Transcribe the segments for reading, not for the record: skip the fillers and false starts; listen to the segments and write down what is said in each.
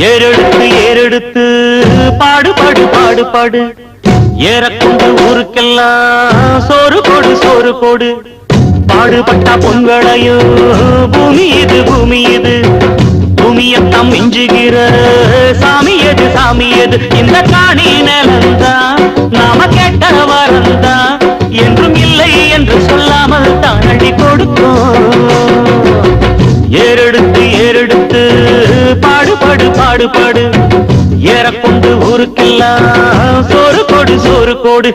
ஏறெடுத்து ஏறெடுத்து பாடு பாடு பாடு பாடு ஏறக்கொண்டு ஊருக்கெல்லாம் சோறு போடு சோறு போடு பாடுபட்டா பொங்கலையும் பூமி இது பூமி இது பூமியத்தான் மிஞ்சுகிற சாமி எது சாமி எது இந்த காணி நிலந்தான் நாம கேட்ட வரந்தான் என்றும் இல்லை என்று சொல்லாமல் தான் அள்ளி கொடுக்கும் ஏறெடுத்து ஏறெடுத்து பாடு பாடு பாடு பாடு ஏறக்கொண்டு ஊருக்கெல்லாம் சோறு கொடு சோறு கொடு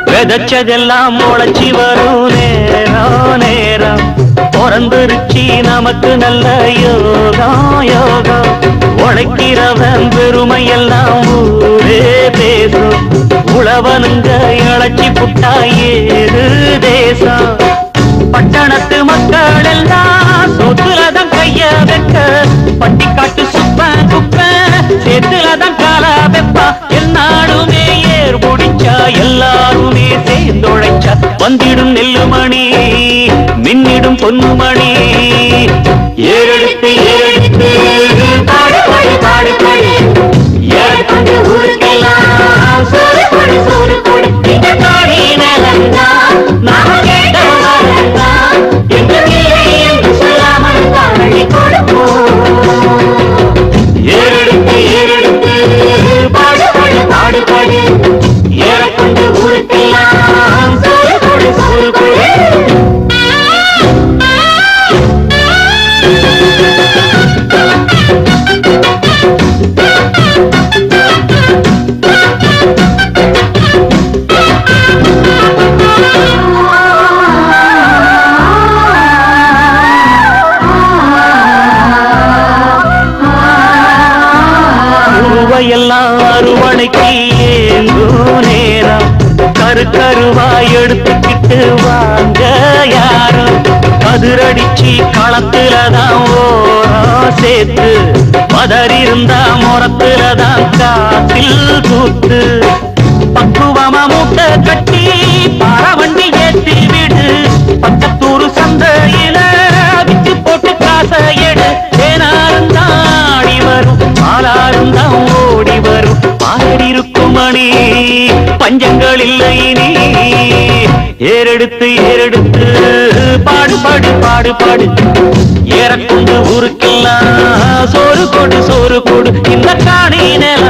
விதைச்சதெல்லாம் முளைச்சி வரும் நேரம் நேரம் பிறந்துருச்சி நமக்கு நல்ல யோகம் யோகம் உழைக்கிறவன் பெருமையெல்லாம் ஊரே பேசும் உழவனுங்க இழைச்சி புட்டா ஏது தேசம் பட்டணத்து மக்கள் எல்லாம் சொத்துலதான் கைய வைக்க பட்டிக்காட்டு சுப்ப குப்ப சேத்துலதான் கால வெப்பா என்னாடுமே ஏர் முடிச்சா எல்லாருமே சேர்ந்தொழைச்சா வந்திடும் நெல்லுமணி மின்னிடும் பொன்னுமணி ஏறெடுத்து ஏறெடுத்து பாடு பாடு பாடு பாடு ஏறெடுத்து ஊருக்கெல்லாம் சோறு கொடு சோறு கொடு இந்த காணி நிலந்தா நாம கேட்ட வரந்தா எங்க இல்லை என்று சொல்லாமல் தான் அள்ளி கொடுப்போம் ஏறெடுத்து ஏறெடுத்து பாடு பாடு பாடு பாடு ஏறக்கொண்டு ஊருக்கெல்லாம் சோறு கொடு சோறு கொடு எல்லாம் அறுவணைக்கு ஏங்கும் நேரம் கரு கருவாய் எடுத்துக்கிட்டு வாங்க யாரும் கதிரடிச்சு களத்துலதான் ஓரம் சேர்த்து பதறிருந்தா முறத்துலதான் காத்தில் கூத்து பக்குவமா மூட்டை கட்டி பாரவண்டி ஏற்றி விடு பக்கத்தூர் சந்தையில விட்டு போட்டு காசை எடு தேனாருந்தான் ஆடி வரும் பாலாருந்தான் ஓடி வரும் பாடிருக்கும் மணி பஞ்சங்கள் இல்லை நீ ஏறெடுத்து ஏறெடுத்து பாடு பாடு பாடு பாடு ஏறக்கொண்டு ஊருக்கெல்லாம் சோறு கொடு சோறு கொடு இந்த காணி நில